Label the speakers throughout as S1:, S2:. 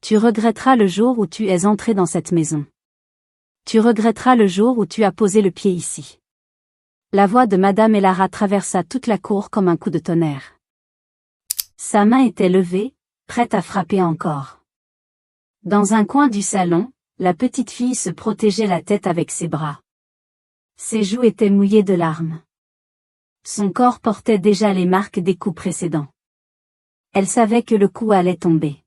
S1: Tu regretteras le jour où tu es entré dans cette maison. Tu regretteras le jour où tu as posé le pied ici. La voix de Madame Elara traversa toute la cour comme un coup de tonnerre. Sa main était levée, prête à frapper encore. Dans un coin du salon, la petite fille se protégeait la tête avec ses bras. Ses joues étaient mouillées de larmes. Son corps portait déjà les marques des coups précédents. Elle savait que le coup allait tomber.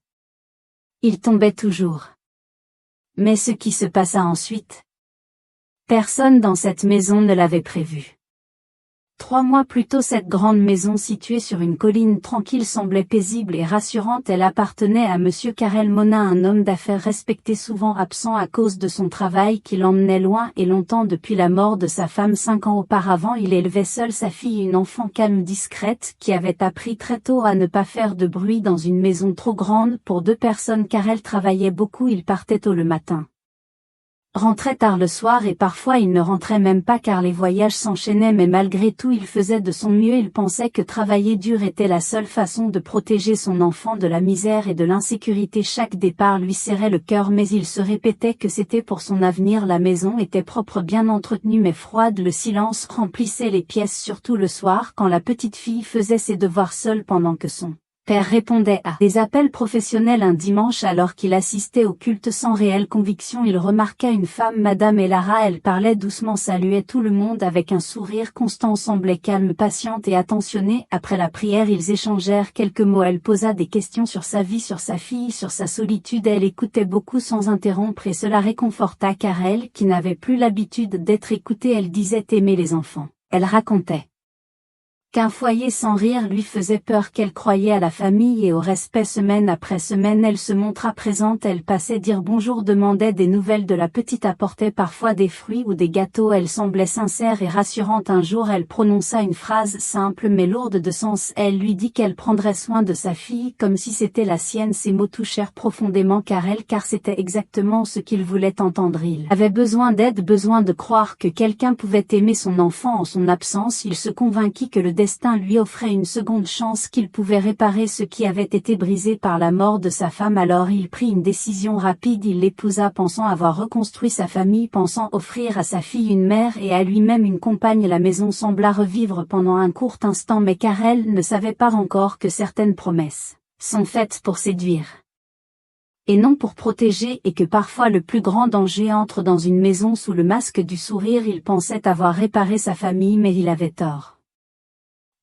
S1: Il tombait toujours. Mais ce qui se passa ensuite, personne dans cette maison ne l'avait prévu. 3 mois plus tôt, cette grande maison située sur une colline tranquille semblait paisible et rassurante. Elle appartenait à Monsieur Karel Monin, un homme d'affaires respecté, souvent absent à cause de son travail qui l'emmenait loin et longtemps. Depuis la mort de sa femme 5 ans auparavant, il élevait seul sa fille, une enfant calme, discrète, qui avait appris très tôt à ne pas faire de bruit dans une maison trop grande pour 2 personnes. Karel travaillait beaucoup, il partait tôt le matin, rentrait tard le soir et parfois il ne rentrait même pas car les voyages s'enchaînaient, mais malgré tout il faisait de son mieux. Il pensait que travailler dur était la seule façon de protéger son enfant de la misère et de l'insécurité. Chaque départ lui serrait le cœur, mais il se répétait que c'était pour son avenir. La maison était propre, bien entretenue mais froide. Le silence remplissait les pièces, surtout le soir quand la petite fille faisait ses devoirs seule pendant que son père répondait à des appels professionnels. Un dimanche, alors qu'il assistait au culte sans réelle conviction, il remarqua une femme, Madame Elara. Elle parlait doucement, saluait tout le monde avec un sourire constant, semblait calme, patiente et attentionnée. Après la prière, ils échangèrent quelques mots. Elle posa des questions sur sa vie, sur sa fille, sur sa solitude. Elle écoutait beaucoup sans interrompre et cela réconforta Karel, qui n'avait plus l'habitude d'être écouté. Elle disait aimer les enfants. Elle racontait qu'un foyer sans rire lui faisait peur, qu'elle croyait à la famille et au respect. Semaine après semaine, elle se montra présente. Elle passait dire bonjour, demandait des nouvelles de la petite, apportait parfois des fruits ou des gâteaux. Elle semblait sincère et rassurante. Un jour, elle prononça une phrase simple mais lourde de sens. Elle lui dit qu'elle prendrait soin de sa fille comme si c'était la sienne. Ces mots touchèrent profondément Karel car c'était exactement ce qu'il voulait entendre. Il avait besoin d'aide, besoin de croire que quelqu'un pouvait aimer son enfant en son absence. Il se convainquit que le destin lui offrait une seconde chance, qu'il pouvait réparer ce qui avait été brisé par la mort de sa femme. Alors il prit une décision rapide, il l'épousa pensant avoir reconstruit sa famille, pensant offrir à sa fille une mère et à lui-même une compagne. La maison sembla revivre pendant un court instant, mais Karel ne savait pas encore que certaines promesses sont faites pour séduire et non pour protéger, et que parfois le plus grand danger entre dans une maison sous le masque du sourire. Il pensait avoir réparé sa famille, mais il avait tort.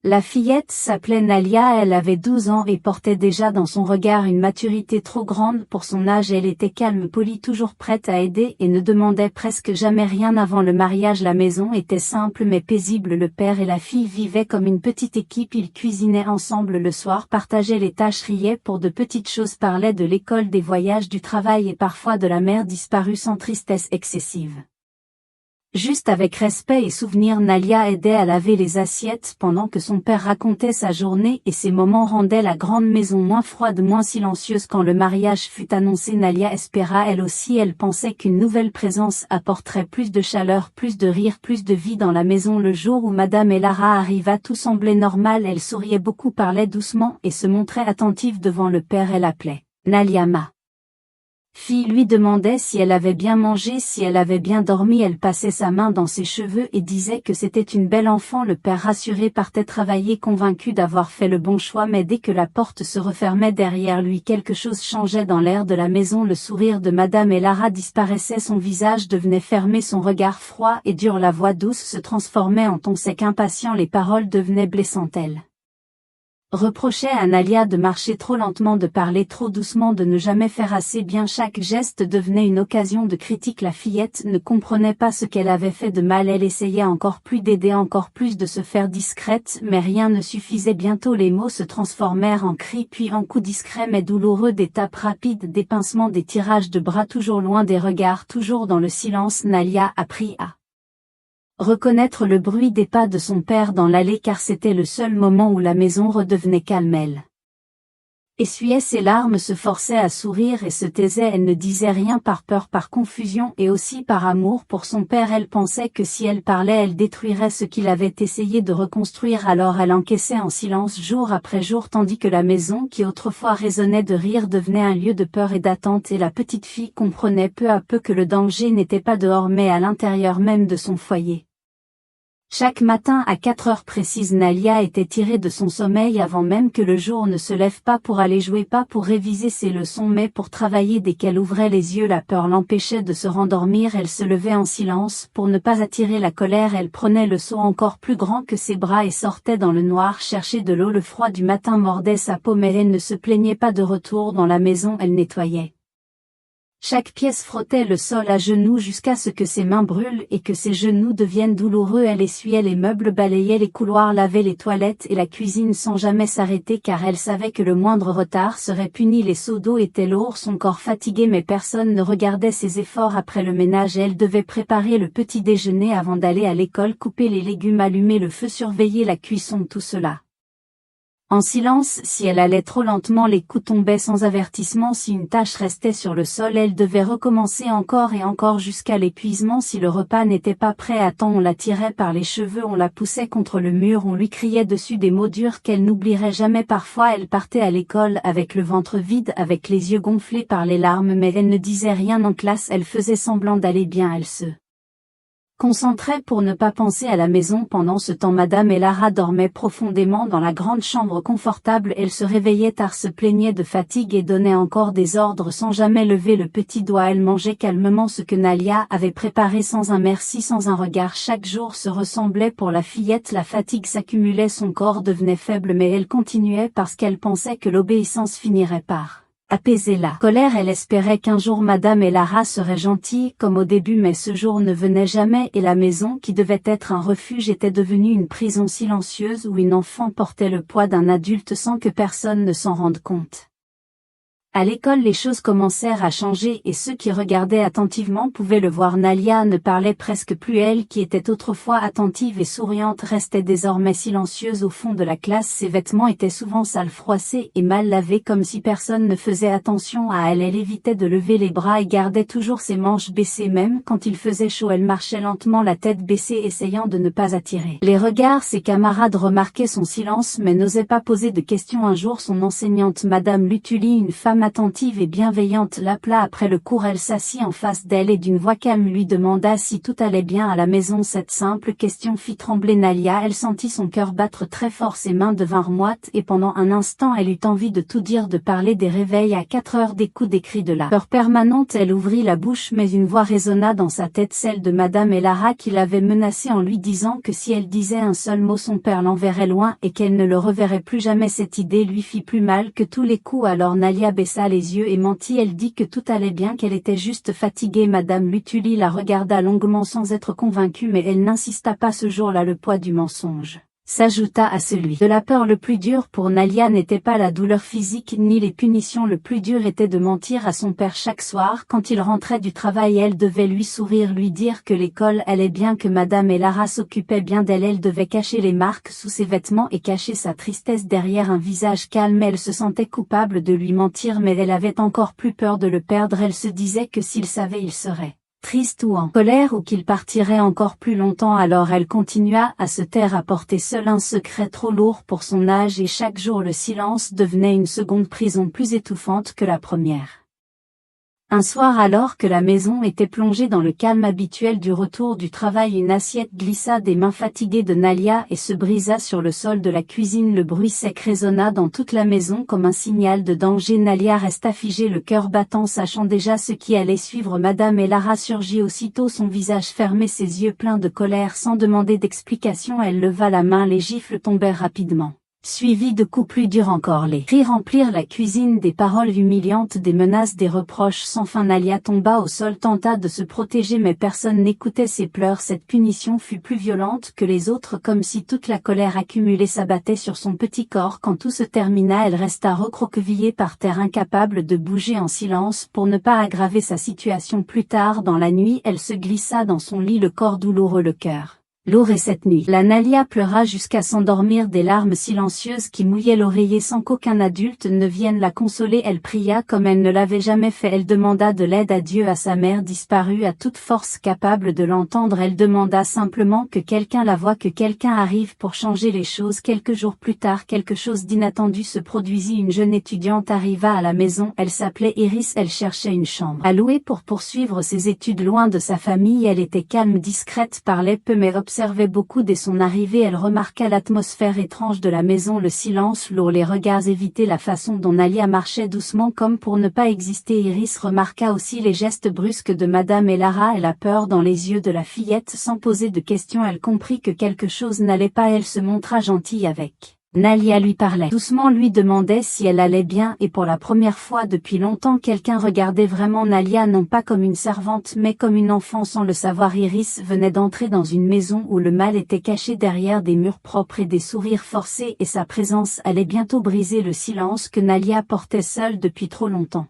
S1: La fillette s'appelait Nalia, elle avait 12 ans et portait déjà dans son regard une maturité trop grande pour son âge. Elle était calme, polie, toujours prête à aider et ne demandait presque jamais rien. Avant le mariage, la maison était simple mais paisible. Le père et la fille vivaient comme une petite équipe, ils cuisinaient ensemble le soir, partageaient les tâches, riaient pour de petites choses, parlaient de l'école, des voyages, du travail et parfois de la mère disparue sans tristesse excessive. Juste avec respect et souvenir, Nalia aidait à laver les assiettes pendant que son père racontait sa journée, et ces moments rendaient la grande maison moins froide, moins silencieuse. Quand le mariage fut annoncé, Nalia espéra elle aussi. Elle pensait qu'une nouvelle présence apporterait plus de chaleur, plus de rire, plus de vie dans la maison. Le jour où Madame Elara arriva, tout semblait normal. Elle souriait beaucoup, parlait doucement et se montrait attentive devant le père. Elle appelait Nalia ma fille, lui demandait si elle avait bien mangé, si elle avait bien dormi. Elle passait sa main dans ses cheveux et disait que c'était une belle enfant. Le père, rassuré, partait travailler, convaincu d'avoir fait le bon choix, mais dès que la porte se refermait derrière lui, quelque chose changeait dans l'air de la maison. Le sourire de Madame Elara disparaissait, son visage devenait fermé, son regard froid et dur, la voix douce se transformait en ton sec impatient, les paroles devenaient blessantes. Elle reprochait à Nalia de marcher trop lentement, de parler trop doucement, de ne jamais faire assez bien. Chaque geste devenait une occasion de critique. La fillette ne comprenait pas ce qu'elle avait fait de mal. Elle essayait encore plus d'aider, encore plus de se faire discrète, mais rien ne suffisait. Bientôt les mots se transformèrent en cris, puis en coups discrets mais douloureux, des tapes rapides, des pincements, des tirages de bras, toujours loin des regards, toujours dans le silence. Nalia apprit à reconnaître le bruit des pas de son père dans l'allée, car c'était le seul moment où la maison redevenait calme. Elle essuyait ses larmes, se forçait à sourire et se taisait. Elle ne disait rien par peur, par confusion et aussi par amour pour son père. Elle pensait que si elle parlait, elle détruirait ce qu'il avait essayé de reconstruire. Alors elle encaissait en silence jour après jour, tandis que la maison qui autrefois résonnait de rire devenait un lieu de peur et d'attente, et la petite fille comprenait peu à peu que le danger n'était pas dehors mais à l'intérieur même de son foyer. Chaque matin à 4 heures précises, Nalia était tirée de son sommeil avant même que le jour ne se lève, pas pour aller jouer, pas pour réviser ses leçons, mais pour travailler. Dès qu'elle ouvrait les yeux, la peur l'empêchait de se rendormir. Elle se levait en silence pour ne pas attirer la colère. Elle prenait le seau encore plus grand que ses bras et sortait dans le noir chercher de l'eau. Le froid du matin mordait sa peau, mais elle ne se plaignait pas. De retour dans la maison, elle nettoyait chaque pièce, frottait le sol à genoux jusqu'à ce que ses mains brûlent et que ses genoux deviennent douloureux. Elle essuyait les meubles, balayait les couloirs, lavait les toilettes et la cuisine sans jamais s'arrêter, car elle savait que le moindre retard serait puni. Les seaux d'eau étaient lourds, son corps fatigué, mais personne ne regardait ses efforts. Après le ménage, elle devait préparer le petit déjeuner avant d'aller à l'école, couper les légumes, allumer le feu, surveiller la cuisson, tout cela en silence. Si elle allait trop lentement, les coups tombaient sans avertissement. Si une tache restait sur le sol, elle devait recommencer encore et encore jusqu'à l'épuisement. Si le repas n'était pas prêt à temps, on la tirait par les cheveux, on la poussait contre le mur, on lui criait dessus des mots durs qu'elle n'oublierait jamais. Parfois elle partait à l'école avec le ventre vide, avec les yeux gonflés par les larmes, mais elle ne disait rien en classe. Elle faisait semblant d'aller bien, elle se concentrait pour ne pas penser à la maison. Pendant ce temps, Madame Elara dormait profondément dans la grande chambre confortable. Elle se réveillait tard, se plaignait de fatigue et donnait encore des ordres sans jamais lever le petit doigt. Elle mangeait calmement ce que Nalia avait préparé, sans un merci, sans un regard. Chaque jour se ressemblait pour la fillette. La fatigue s'accumulait, son corps devenait faible, mais elle continuait parce qu'elle pensait que l'obéissance finirait par apaiser la colère. Elle espérait qu'un jour Madame Elara serait gentille comme au début, mais ce jour ne venait jamais et la maison, qui devait être un refuge, était devenue une prison silencieuse où une enfant portait le poids d'un adulte sans que personne ne s'en rende compte. À l'école, les choses commencèrent à changer et ceux qui regardaient attentivement pouvaient le voir. Nalia ne parlait presque plus. Elle, qui était autrefois attentive et souriante, restait désormais silencieuse au fond de la classe. Ses vêtements étaient souvent sales, froissés et mal lavés, comme si personne ne faisait attention à elle. Elle évitait de lever les bras et gardait toujours ses manches baissées. Même quand il faisait chaud, elle marchait lentement, la tête baissée, essayant de ne pas attirer les regards. Ses camarades remarquaient son silence mais n'osaient pas poser de questions. Un jour, son enseignante, Madame Lutuli, une femme attentive et bienveillante, l'appela après le cours. Elle s'assit en face d'elle et d'une voix calme lui demanda si tout allait bien à la maison. Cette simple question fit trembler Nalia. Elle sentit son cœur battre très fort, ses mains devinrent moites et pendant un instant elle eut envie de tout dire, de parler des réveils à 4 heures, des coups, des cris, de la peur permanente. Elle ouvrit la bouche mais une voix résonna dans sa tête, celle de Madame Elara, qui l'avait menacée en lui disant que si elle disait un seul mot, son père l'enverrait loin et qu'elle ne le reverrait plus jamais. Cette idée lui fit plus mal que tous les coups. Alors Nalia baissa les yeux et mentit. Elle dit que tout allait bien, qu'elle était juste fatiguée. Madame Lutuli la regarda longuement sans être convaincue, mais elle n'insista pas. Ce jour-là, le poids du mensonge s'ajouta à celui de la peur. Le plus dur pour Nalia n'était pas la douleur physique ni les punitions. Le plus dur était de mentir à son père chaque soir quand il rentrait du travail. Elle devait lui sourire, lui dire que l'école allait bien, que Madame Elara s'occupait bien d'elle. Elle devait cacher les marques sous ses vêtements et cacher sa tristesse derrière un visage calme. Elle se sentait coupable de lui mentir, mais elle avait encore plus peur de le perdre. Elle se disait que s'il savait, il serait triste ou en colère ou qu'il partirait encore plus longtemps. Alors elle continua à se taire, à porter seule un secret trop lourd pour son âge, et chaque jour le silence devenait une seconde prison plus étouffante que la première. Un soir, alors que la maison était plongée dans le calme habituel du retour du travail, une assiette glissa des mains fatiguées de Nalia et se brisa sur le sol de la cuisine. Le bruit sec résonna dans toute la maison comme un signal de danger. Nalia resta figée, le cœur battant, sachant déjà ce qui allait suivre. Madame Elara surgit aussitôt, son visage fermé, ses yeux pleins de colère. Sans demander d'explication, elle leva la main. Les gifles tombèrent rapidement, suivi de coups plus durs encore. Les cris remplirent la cuisine, des paroles humiliantes, des menaces, des reproches sans fin. Nalia tomba au sol, tenta de se protéger, mais personne n'écoutait ses pleurs. Cette punition fut plus violente que les autres, comme si toute la colère accumulée s'abattait sur son petit corps. Quand tout se termina, elle resta recroquevillée par terre, incapable de bouger, en silence pour ne pas aggraver sa situation. Plus tard dans la nuit, elle se glissa dans son lit, le corps douloureux, le cœur lourd et cette nuit. La Nalia pleura jusqu'à s'endormir, des larmes silencieuses qui mouillaient l'oreiller sans qu'aucun adulte ne vienne la consoler. Elle pria comme elle ne l'avait jamais fait. Elle demanda de l'aide à Dieu, à sa mère disparue, à toute force capable de l'entendre. Elle demanda simplement que quelqu'un la voie, que quelqu'un arrive pour changer les choses. Quelques jours plus tard, quelque chose d'inattendu se produisit. Une jeune étudiante arriva à la maison. Elle s'appelait Iris. Elle cherchait une chambre à louer pour poursuivre ses études loin de sa famille. Elle était calme, discrète, parlait peu mais observait beaucoup. Dès son arrivée, elle remarqua l'atmosphère étrange de la maison, le silence lourd, les regards évités, la façon dont Nalia marchait doucement comme pour ne pas exister. Iris remarqua aussi les gestes brusques de Madame Elara et la peur dans les yeux de la fillette. Sans poser de questions, elle comprit que quelque chose n'allait pas. Elle se montra gentille avec Nalia, lui parlait doucement, lui demandait si elle allait bien, et pour la première fois depuis longtemps quelqu'un regardait vraiment Nalia, non pas comme une servante mais comme une enfant. Sans le savoir, Iris venait d'entrer dans une maison où le mal était caché derrière des murs propres et des sourires forcés, et sa présence allait bientôt briser le silence que Nalia portait seule depuis trop longtemps.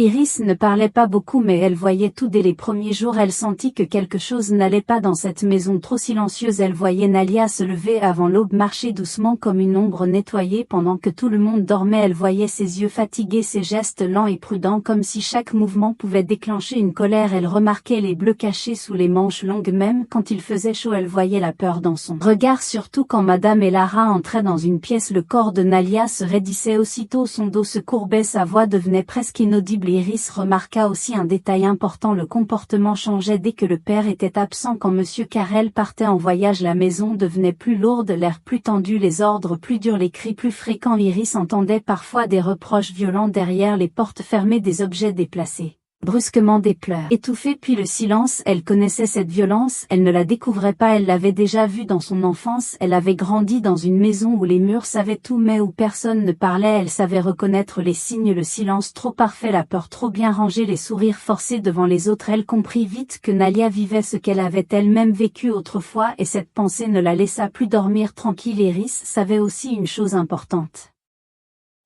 S1: Iris ne parlait pas beaucoup mais elle voyait tout. Dès les premiers jours, elle sentit que quelque chose n'allait pas dans cette maison trop silencieuse. Elle voyait Nalia se lever avant l'aube, marcher doucement comme une ombre nettoyée pendant que tout le monde dormait. Elle voyait ses yeux fatigués, ses gestes lents et prudents comme si chaque mouvement pouvait déclencher une colère. Elle remarquait les bleus cachés sous les manches longues. Même quand il faisait chaud, elle voyait la peur dans son regard, surtout quand Madame Elara entrait dans une pièce. Le corps de Nalia se raidissait aussitôt, son dos se courbait, sa voix devenait presque inaudible. Iris remarqua aussi un détail important, le comportement changeait dès que le père était absent. Quand Monsieur Carrel partait en voyage, la maison devenait plus lourde, l'air plus tendu, les ordres plus durs, les cris plus fréquents. Iris entendait parfois des reproches violents derrière les portes fermées, des objets déplacés. Brusquement des pleurs étouffés, puis le silence. Elle connaissait cette violence, elle ne la découvrait pas, elle l'avait déjà vue dans son enfance. Elle avait grandi dans une maison où les murs savaient tout mais où personne ne parlait. Elle savait reconnaître les signes, le silence trop parfait, la peur trop bien rangée, les sourires forcés devant les autres. Elle comprit vite que Nalia vivait ce qu'elle avait elle-même vécu autrefois, et cette pensée ne la laissa plus dormir tranquille. Iris savait aussi une chose importante.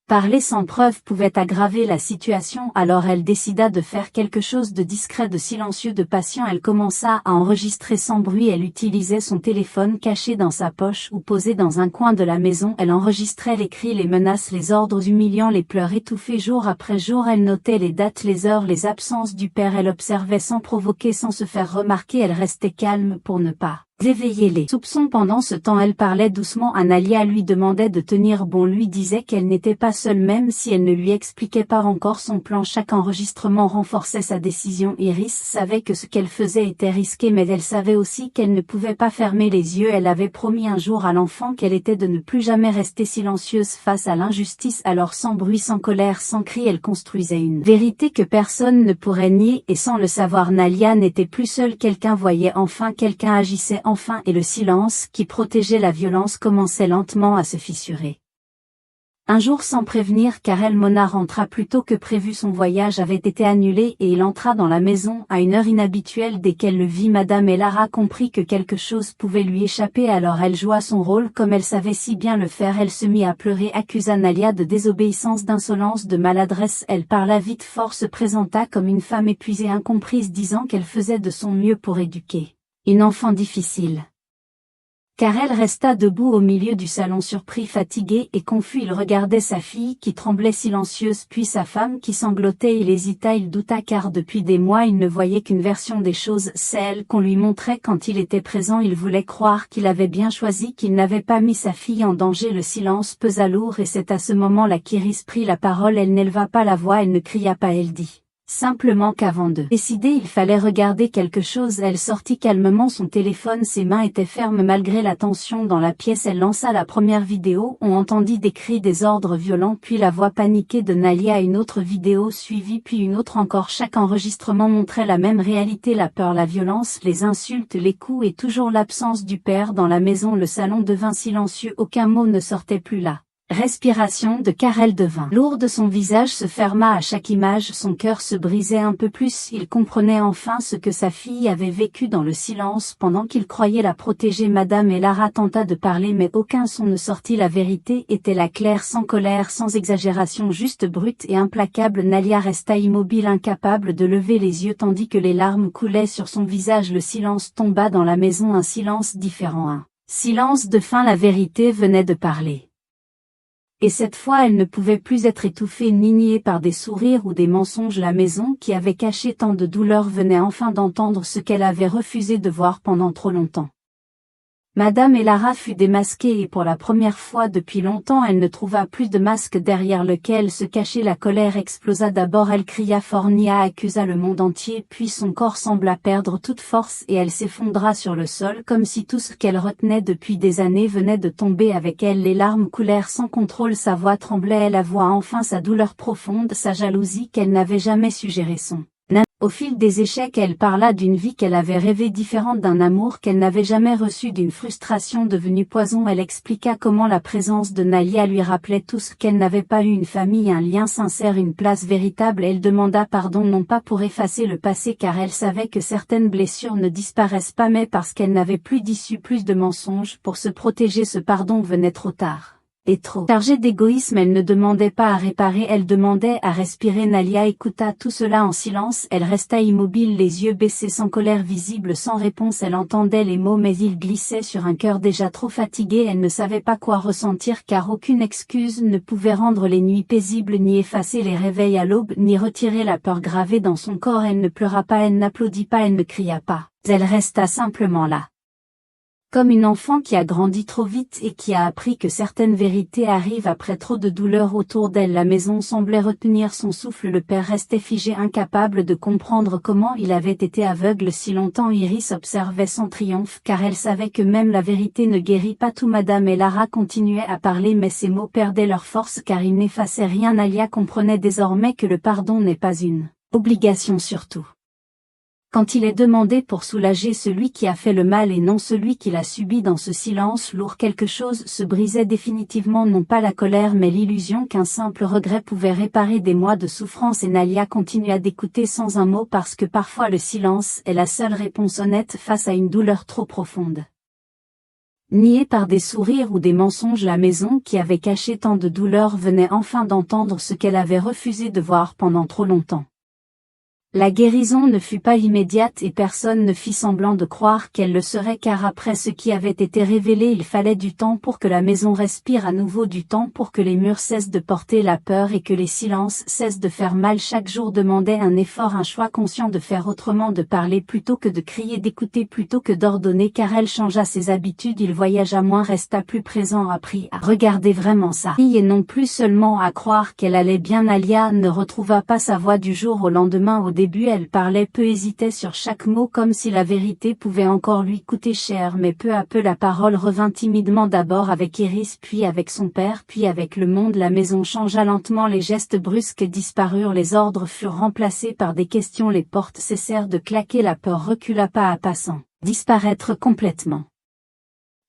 S1: Parler sans preuve pouvait aggraver la situation, alors elle décida de faire quelque chose de discret, de silencieux, de patient. Elle commença à enregistrer sans bruit. Elle utilisait son téléphone caché dans sa poche ou posé dans un coin de la maison. Elle enregistrait les cris, les menaces, les ordres humiliants, les pleurs étouffés jour après jour. Elle notait les dates, les heures, les absences du père. Elle observait sans provoquer, sans se faire remarquer. Elle restait calme pour ne pas d'éveiller les soupçons. Pendant ce temps, elle parlait doucement à Nalia, lui demandait de tenir bon, lui disait qu'elle n'était pas seule même si elle ne lui expliquait pas encore son plan. Chaque enregistrement renforçait sa décision. Iris savait que ce qu'elle faisait était risqué, mais elle savait aussi qu'elle ne pouvait pas fermer les yeux. Elle avait promis un jour à l'enfant qu'elle était de ne plus jamais rester silencieuse face à l'injustice. Alors sans bruit, sans colère, sans cri, elle construisait une vérité que personne ne pourrait nier, et sans le savoir, Nalia n'était plus seule. Quelqu'un voyait enfin, quelqu'un agissait enfin, et le silence qui protégeait la violence commençait lentement à se fissurer. Un jour, sans prévenir, Karel Mona rentra plus tôt que prévu. Son voyage avait été annulé et il entra dans la maison à une heure inhabituelle. Dès qu'elle le vit, Madame Elara comprit que quelque chose pouvait lui échapper, alors elle joua son rôle comme elle savait si bien le faire. Elle se mit à pleurer, accusa Nalia de désobéissance, d'insolence, de maladresse. Elle parla vite, fort, se présenta comme une femme épuisée, incomprise, disant qu'elle faisait de son mieux pour éduquer une enfant difficile. Karel resta debout au milieu du salon, surpris, fatigué et confus. Il regardait sa fille qui tremblait silencieuse, puis sa femme qui sanglotait. Il hésita, il douta, car depuis des mois il ne voyait qu'une version des choses, celle qu'on lui montrait quand il était présent. Il voulait croire qu'il avait bien choisi, qu'il n'avait pas mis sa fille en danger. Le silence pesa lourd, et c'est à ce moment-là qu'Iris prit la parole. Elle n'éleva pas la voix, elle ne cria pas, elle dit simplement qu'avant de décider, il fallait regarder quelque chose. Elle sortit calmement son téléphone, ses mains étaient fermes malgré la tension dans la pièce. Elle lança la première vidéo. On entendit des cris, des ordres violents, puis la voix paniquée de Nalia. Une autre vidéo suivit, puis une autre encore. Chaque enregistrement montrait la même réalité, la peur, la violence, les insultes, les coups et toujours l'absence du père dans la maison. Le salon devint silencieux, aucun mot ne sortait plus là. Respiration de Karel devint lourde, son visage se ferma à chaque image, son cœur se brisait un peu plus, il comprenait enfin ce que sa fille avait vécu dans le silence pendant qu'il croyait la protéger. Madame Elara tenta de parler mais aucun son ne sortit, la vérité était là, claire, sans colère, sans exagération, juste brute et implacable. Nalia resta immobile, incapable de lever les yeux tandis que les larmes coulaient sur son visage. Le silence tomba dans la maison, un silence différent, un silence de faim. La vérité venait de parler. Et cette fois elle ne pouvait plus être étouffée ni niée par des sourires ou des mensonges. La maison qui avait caché tant de douleur venait enfin d'entendre ce qu'elle avait refusé de voir pendant trop longtemps. Madame Elara fut démasquée et pour la première fois depuis longtemps elle ne trouva plus de masque derrière lequel se cachait. La colère explosa. D'abord elle cria fort, Nia accusa le monde entier, puis son corps sembla perdre toute force et elle s'effondra sur le sol comme si tout ce qu'elle retenait depuis des années venait de tomber avec elle. Les larmes coulèrent sans contrôle, sa voix tremblait, elle avoua enfin sa douleur profonde, sa jalousie qu'elle n'avait jamais su gérer. Au fil des échecs elle parla d'une vie qu'elle avait rêvée différente, d'un amour qu'elle n'avait jamais reçu, d'une frustration devenue poison. Elle expliqua comment la présence de Nalia lui rappelait tout ce qu'elle n'avait pas eu, une famille, un lien sincère, une place véritable. Elle demanda pardon non pas pour effacer le passé car elle savait que certaines blessures ne disparaissent pas, mais parce qu'elle n'avait plus d'issue, plus de mensonges pour se protéger. Ce pardon venait trop tard. Et trop chargée d'égoïsme, elle ne demandait pas à réparer, elle demandait à respirer. Nalia écouta tout cela en silence, elle resta immobile, les yeux baissés, sans colère visible, sans réponse. Elle entendait les mots mais ils glissaient sur un cœur déjà trop fatigué. Elle ne savait pas quoi ressentir car aucune excuse ne pouvait rendre les nuits paisibles, ni effacer les réveils à l'aube, ni retirer la peur gravée dans son corps. Elle ne pleura pas, elle n'applaudit pas, elle ne cria pas, elle resta simplement là. Comme une enfant qui a grandi trop vite et qui a appris que certaines vérités arrivent après trop de douleur autour d'elle. La maison semblait retenir son souffle, le père restait figé, incapable de comprendre comment il avait été aveugle si longtemps. Iris observait son triomphe car elle savait que même la vérité ne guérit pas tout. Madame Elara continuait à parler mais ses mots perdaient leur force car ils n'effaçaient rien. Nalia comprenait désormais que le pardon n'est pas une obligation, surtout quand il est demandé pour soulager celui qui a fait le mal et non celui qui l'a subi. Dans ce silence lourd, quelque chose se brisait définitivement, non pas la colère mais l'illusion qu'un simple regret pouvait réparer des mois de souffrance. Et Nalia continua d'écouter sans un mot parce que parfois le silence est la seule réponse honnête face à une douleur trop profonde. Niée par des sourires ou des mensonges, la maison qui avait caché tant de douleur venait enfin d'entendre ce qu'elle avait refusé de voir pendant trop longtemps. La guérison ne fut pas immédiate et personne ne fit semblant de croire qu'elle le serait car après ce qui avait été révélé il fallait du temps pour que la maison respire à nouveau, du temps pour que les murs cessent de porter la peur et que les silences cessent de faire mal. Chaque jour demandait un effort, un choix conscient de faire autrement, de parler plutôt que de crier, d'écouter plutôt que d'ordonner car elle changea ses habitudes, il voyagea moins, resta plus présent, apprit à regarder vraiment sa fille et non plus seulement à croire qu'elle allait bien. Nalia ne retrouva pas sa voix du jour au lendemain. Au début elle parlait peu, hésitait sur chaque mot comme si la vérité pouvait encore lui coûter cher, mais peu à peu la parole revint timidement, d'abord avec Iris, puis avec son père, puis avec le monde. La maison changea lentement, les gestes brusques disparurent, les ordres furent remplacés par des questions, les portes cessèrent de claquer, la peur recula pas à pas sans disparaître complètement.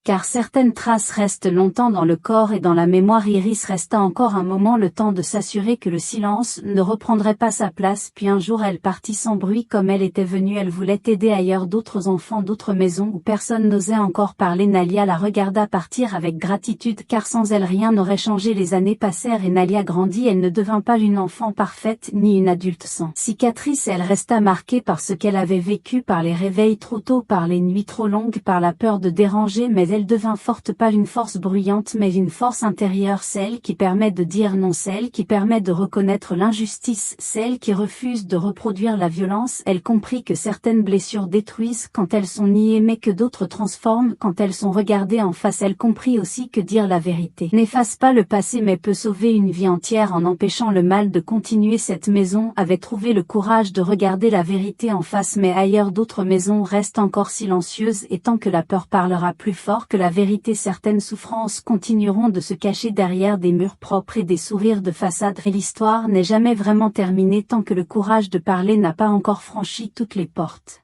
S1: Car certaines traces restent longtemps dans le corps et dans la mémoire. Iris resta encore un moment, le temps de s'assurer que le silence ne reprendrait pas sa place, puis un jour elle partit sans bruit comme elle était venue. Elle voulait aider ailleurs, d'autres enfants, d'autres maisons où personne n'osait encore parler. Nalia la regarda partir avec gratitude car sans elle rien n'aurait changé. Les années passèrent et Nalia grandit, elle ne devint pas une enfant parfaite ni une adulte sans cicatrices. Elle resta marquée par ce qu'elle avait vécu, par les réveils trop tôt, par les nuits trop longues, par la peur de déranger, mais elle devint forte, pas une force bruyante mais une force intérieure, celle qui permet de dire non, celle qui permet de reconnaître l'injustice, celle qui refuse de reproduire la violence. Elle comprit que certaines blessures détruisent quand elles sont niées mais que d'autres transforment quand elles sont regardées en face. Elle comprit aussi que dire la vérité n'efface pas le passé mais peut sauver une vie entière en empêchant le mal de continuer. Cette maison avait trouvé le courage de regarder la vérité en face, mais ailleurs d'autres maisons restent encore silencieuses et tant que la peur parlera plus fort que la vérité, certaines souffrances continueront de se cacher derrière des murs propres et des sourires de façade. Et l'histoire n'est jamais vraiment terminée tant que le courage de parler n'a pas encore franchi toutes les portes.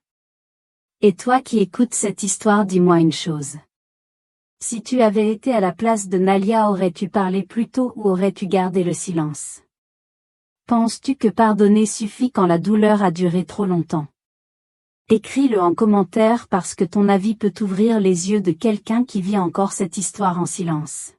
S1: Et toi qui écoutes cette histoire, dis-moi une chose. Si tu avais été à la place de Nalia, aurais-tu parlé plus tôt ou aurais-tu gardé le silence? Penses-tu que pardonner suffit quand la douleur a duré trop longtemps? Écris-le en commentaire parce que ton avis peut ouvrir les yeux de quelqu'un qui vit encore cette histoire en silence.